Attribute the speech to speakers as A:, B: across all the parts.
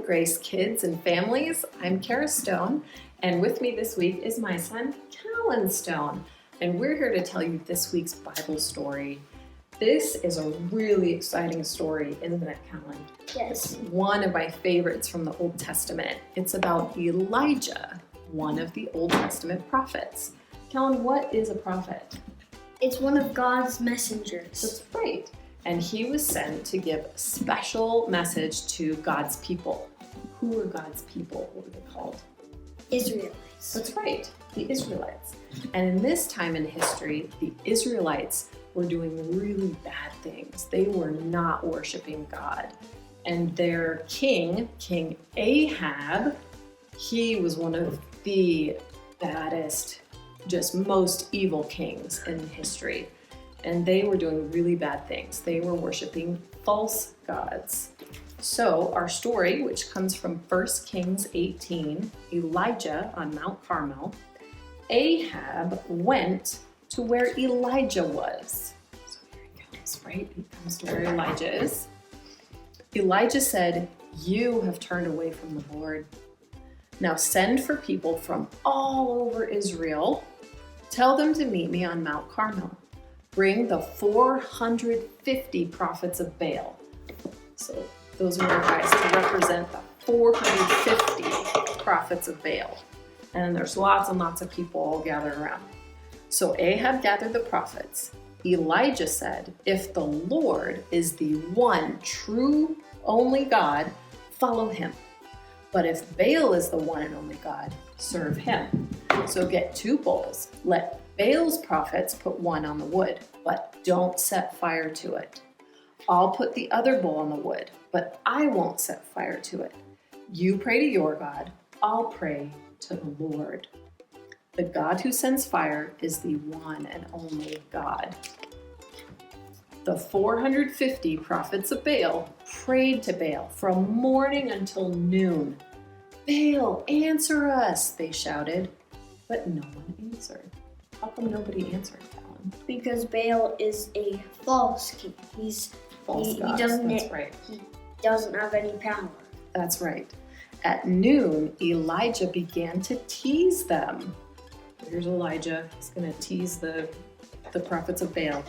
A: Grace kids and families. I'm Kara Stone, and with me this week is my son, Callan Stone, and we're here to tell you this week's Bible story. This is a really exciting story, isn't it, Callan?
B: Yes.
A: It's one of my favorites from the Old Testament. It's about Elijah, one of the Old Testament prophets. Callan, what is a prophet?
B: It's one of God's messengers.
A: That's right. And he was sent to give a special message to God's people. Who were God's people? What were they called?
B: Israelites.
A: That's right, the Israelites. And in this time in history, the Israelites were doing really bad things. They were not worshiping God. And their king, King Ahab, he was one of the baddest, just most evil kings in history. And they were doing really bad things. They were worshiping false gods. So our story, which comes from 1 Kings 18, Elijah on Mount Carmel, Ahab went to where Elijah was. So here he comes, right? He comes to where Elijah is. Elijah said, "You have turned away from the Lord. Now send for people from all over Israel. Tell them to meet me on Mount Carmel. Bring the 450 prophets of Baal." So those are the guys to represent the 450 prophets of Baal. And there's lots and lots of people all gathered around. So Ahab gathered the prophets. Elijah said, "If the Lord is the one true only God, follow him. But if Baal is the one and only God, serve him. So get 2 bulls. Let Baal's prophets put one on the wood, but don't set fire to it. I'll put the other bull on the wood, but I won't set fire to it. You pray to your God, I'll pray to the Lord. The God who sends fire is the one and only God." The 450 prophets of Baal prayed to Baal from morning until noon. "Baal, answer us," they shouted, but no one answered. How come nobody answered, Callan?
B: Because Baal is a false king.
A: False
B: he
A: gods,
B: doesn't
A: that's right.
B: He doesn't have any power.
A: That's right. At noon, Elijah began to tease them. Here's Elijah. He's going to tease the prophets of Baal.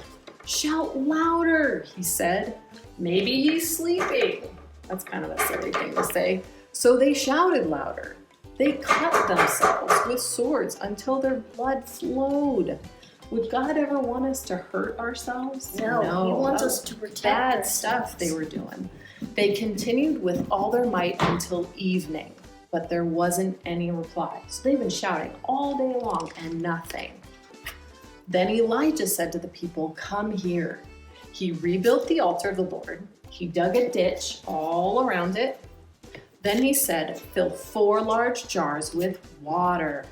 A: "Shout louder," he said. "Maybe he's sleeping." That's kind of a silly thing to say. So they shouted louder. They cut themselves with swords until their blood flowed. Would God ever want us to hurt ourselves?
B: No, he wants us to protect
A: bad
B: ourselves.
A: stuff they were doing. They continued with all their might until evening, but there wasn't any reply. So they've been shouting all day long and nothing. Then Elijah said to the people, "Come here." He rebuilt the altar of the Lord. He dug a ditch all around it. Then he said, "Fill 4 large jars with water.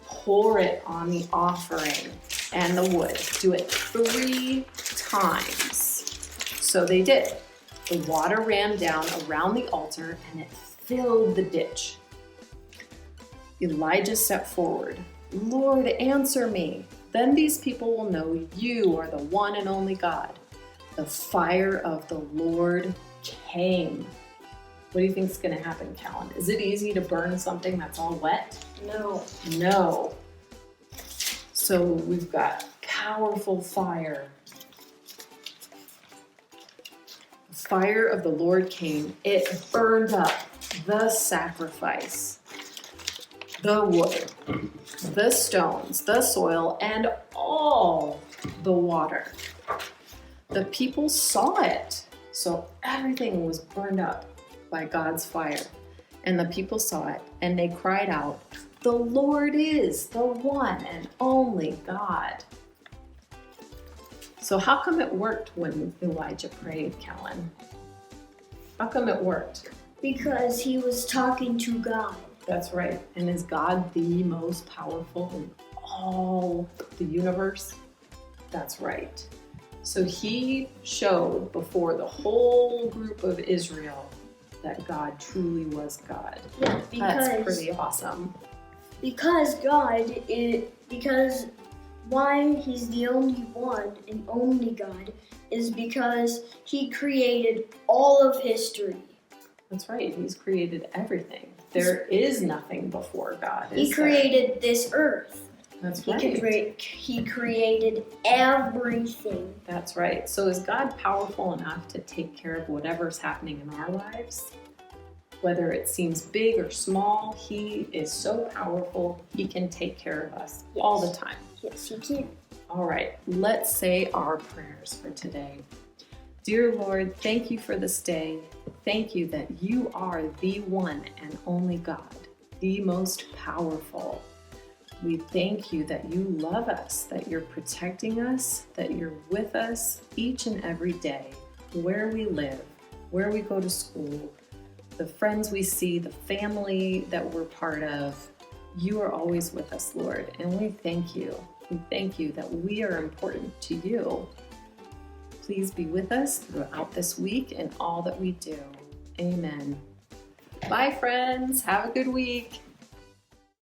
A: Pour it on the offering and the wood. Do it 3 times." So they did. The water ran down around the altar and it filled the ditch. Elijah stepped forward. "Lord, answer me. Then these people will know you are the one and only God." The fire of the Lord came. What do you think is going to happen, Callan? Is it easy to burn something that's all wet?
B: No.
A: No. So we've got powerful fire. The fire of the Lord came. It burned up the sacrifice, the wood, the stones, the soil, and all the water. The people saw it, so everything was burned up by God's fire. And the people saw it, and they cried out, "The Lord is the one and only God." So how come it worked when Elijah prayed, Callan? How come it worked?
B: Because he was talking to God.
A: That's right. And is God the most powerful in all the universe? That's right. So he showed before the whole group of Israel that God truly was God.
B: Yeah,
A: That's pretty awesome.
B: Because why he's the only one and only God is because he created all of history.
A: That's right. He's created everything. There is nothing before God.
B: He created this earth.
A: That's
B: He
A: right.
B: He created everything.
A: That's right. So is God powerful enough to take care of whatever's happening in our lives? Whether it seems big or small, He is so powerful, He can take care of us all the time.
B: Yes, He can.
A: All right, let's say our prayers for today. Dear Lord, thank you for this day. Thank you that you are the one and only God, the most powerful. We thank you that you love us, that you're protecting us, that you're with us each and every day, where we live, where we go to school, the friends we see, the family that we're part of. You are always with us, Lord, and we thank you. We thank you that we are important to you. Please be with us throughout this week and all that we do. Amen. Bye, friends. Have a good week.